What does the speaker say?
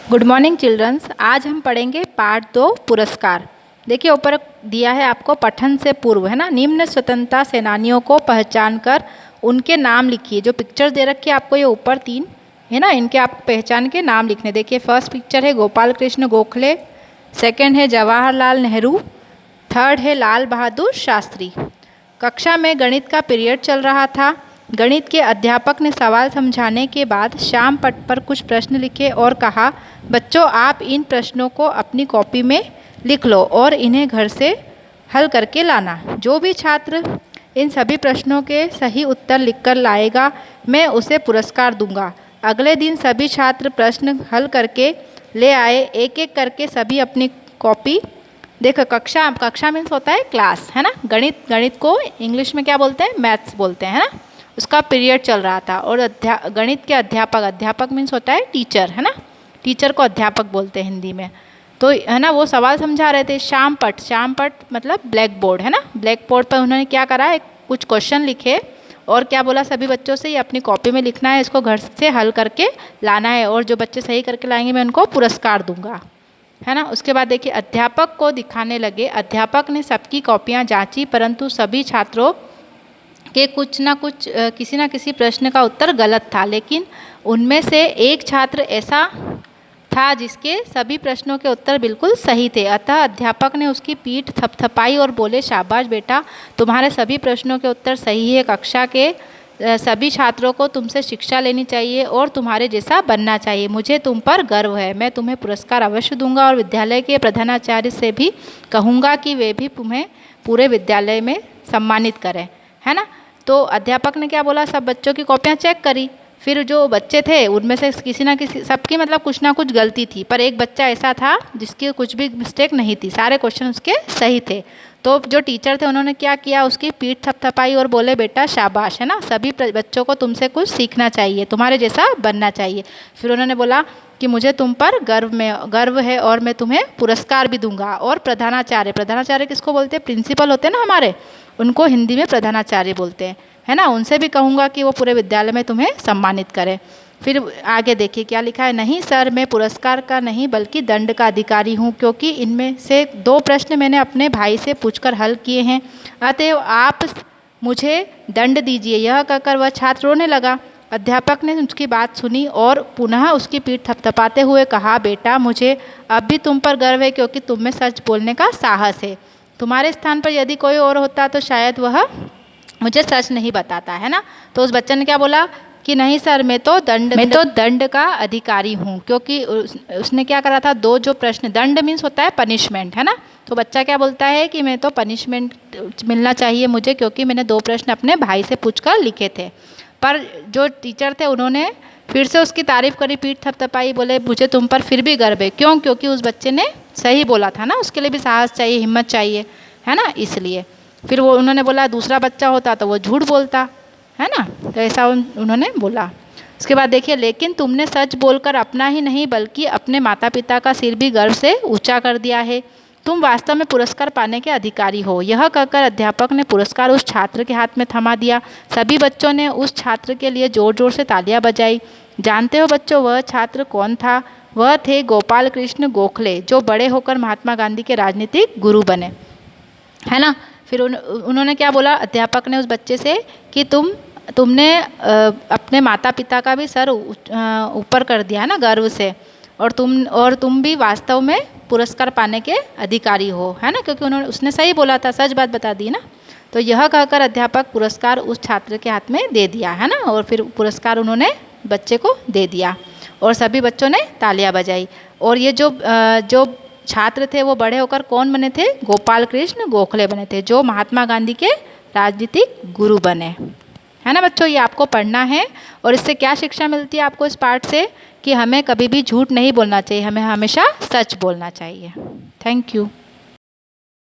Good morning children's. आज हम पढ़ेंगे पार्ट 2 पुरस्कार। देखिए ऊपर दिया है आपको पठन से पूर्व, है ना। निम्न स्वतंत्रता सेनानियों को पहचान कर उनके नाम लिखिए। जो पिक्चर दे रखी है आपको ये ऊपर 3 है ना, इनके आप पहचान के नाम लिखने। देखिए फर्स्ट पिक्चर है गोपाल कृष्ण गोखले, सेकंड है जवाहरलाल नेहरू, थर्ड है लाल बहादुर शास्त्री। कक्षा में गणित का पीरियड चल रहा था। गणित के अध्यापक ने सवाल समझाने के बाद श्याम पट पर कुछ प्रश्न लिखे और कहा, बच्चों आप इन प्रश्नों को अपनी कॉपी में लिख लो और इन्हें घर से हल करके लाना। जो भी छात्र इन सभी प्रश्नों के सही उत्तर लिखकर लाएगा मैं उसे पुरस्कार दूंगा। अगले दिन सभी छात्र प्रश्न हल करके ले आए। एक एक करके सभी अपनी कॉपी देखो। कक्षा मीन्स होता है क्लास, है ना। गणित को इंग्लिश में क्या बोलते हैं, मैथ्स बोलते हैं, है ना। उसका पीरियड चल रहा था और गणित के अध्यापक मीन्स होता है टीचर, है ना। टीचर को अध्यापक बोलते हैं हिंदी में। तो है ना वो सवाल समझा रहे थे। श्याम पट मतलब ब्लैक बोर्ड, है ना। ब्लैक बोर्ड पर उन्होंने क्या करा, कुछ क्वेश्चन लिखे और क्या बोला सभी बच्चों से ये अपनी कॉपी में लिखना है, इसको घर से हल करके लाना है और जो बच्चे सही करके लाएंगे मैं उनको पुरस्कार दूंगा, है ना। उसके बाद देखिए अध्यापक को दिखाने लगे। अध्यापक ने सबकी कॉपियां जांची परंतु सभी छात्रों के किसी ना किसी प्रश्न का उत्तर गलत था। लेकिन उनमें से एक छात्र ऐसा था जिसके सभी प्रश्नों के उत्तर बिल्कुल सही थे। अतः अध्यापक ने उसकी पीठ थपथपाई और बोले, शाबाश बेटा, तुम्हारे सभी प्रश्नों के उत्तर सही है। कक्षा के सभी छात्रों को तुमसे शिक्षा लेनी चाहिए और तुम्हारे जैसा बनना चाहिए। मुझे तुम पर गर्व है। मैं तुम्हें पुरस्कार अवश्य दूंगा और विद्यालय के प्रधानाचार्य से भी कहूँगा कि वे भी तुम्हें पूरे विद्यालय में सम्मानित करें, है ना। तो अध्यापक ने क्या बोला, सब बच्चों की कॉपियाँ चेक करी। फिर जो बच्चे थे उनमें से किसी ना किसी, सबकी मतलब कुछ ना कुछ गलती थी, पर एक बच्चा ऐसा था जिसकी कुछ भी मिस्टेक नहीं थी, सारे क्वेश्चन उसके सही थे। तो जो टीचर थे उन्होंने क्या किया, उसकी पीठ थपथपाई और बोले, बेटा शाबाश, है ना। सभी बच्चों को तुमसे कुछ सीखना चाहिए, तुम्हारे जैसा बनना चाहिए। फिर उन्होंने बोला कि मुझे तुम पर गर्व है और मैं तुम्हें पुरस्कार भी दूंगा। और प्रधानाचार्य किसको बोलते हैं, प्रिंसिपल होते हैं ना हमारे, उनको हिंदी में प्रधानाचार्य बोलते हैं, है ना। उनसे भी कहूँगा कि वो पूरे विद्यालय में तुम्हें सम्मानित करें। फिर आगे देखिए क्या लिखा है, नहीं सर, मैं पुरस्कार का नहीं बल्कि दंड का अधिकारी हूँ, क्योंकि इनमें से 2 प्रश्न मैंने अपने भाई से पूछकर हल किए हैं। अतएव आप मुझे दंड दीजिए। यह कहकर वह छात्र रोने लगा। अध्यापक ने उसकी बात सुनी और पुनः उसकी पीठ थपथपाते हुए कहा, बेटा मुझे अब भी तुम पर गर्व है क्योंकि तुम में सच बोलने का साहस है। तुम्हारे स्थान पर यदि कोई और होता तो शायद वह मुझे सच नहीं बताता, है ना। तो उस बच्चे ने क्या बोला कि नहीं सर, मैं तो दंड का अधिकारी हूँ, क्योंकि उसने क्या करा था, 2 जो प्रश्न, दंड मीन्स होता है पनिशमेंट, है ना। तो बच्चा क्या बोलता है कि मैं तो पनिशमेंट मिलना चाहिए मुझे, क्योंकि मैंने 2 प्रश्न अपने भाई से पूछकर लिखे थे। पर जो टीचर थे उन्होंने फिर से उसकी तारीफ करी, पीठ थपथपाई, बोले मुझे तुम पर फिर भी गर्व है। क्यों, क्योंकि उस बच्चे ने सही बोला था ना, उसके लिए भी साहस चाहिए, हिम्मत चाहिए, है ना, इसलिए। फिर वो उन्होंने बोला दूसरा बच्चा होता तो वो झूठ बोलता, है ना। तो ऐसा उन्होंने बोला। उसके बाद देखिए, लेकिन तुमने सच बोलकर अपना ही नहीं बल्कि अपने माता पिता का सिर भी गर्व से ऊंचा कर दिया है। तुम वास्तव में पुरस्कार पाने के अधिकारी हो। यह कहकर अध्यापक ने पुरस्कार उस छात्र के हाथ में थमा दिया। सभी बच्चों ने उस छात्र के लिए जोर जोर से तालियां बजाई। जानते हो बच्चों, वह छात्र कौन था? वह थे गोपाल कृष्ण गोखले, जो बड़े होकर महात्मा गांधी के राजनीतिक गुरु बने, है ना। फिर उन्होंने क्या बोला, अध्यापक ने उस बच्चे से कि तुमने अपने माता पिता का भी सर ऊपर कर दिया है ना गर्व से, और तुम भी वास्तव में पुरस्कार पाने के अधिकारी हो, है ना, क्योंकि उसने सही बोला था, सच बात बता दी ना। तो यह कहकर अध्यापक पुरस्कार उस छात्र के हाथ में दे दिया, है ना। और फिर पुरस्कार उन्होंने बच्चे को दे दिया और सभी बच्चों ने तालियां बजाई। और ये जो छात्र थे वो बड़े होकर कौन बने थे, गोपाल कृष्ण गोखले बने थे, जो महात्मा गांधी के राजनीतिक गुरु बने, है ना बच्चों। ये आपको पढ़ना है और इससे क्या शिक्षा मिलती है आपको इस पाठ से, कि हमें कभी भी झूठ नहीं बोलना चाहिए, हमें हमेशा सच बोलना चाहिए। Thank you.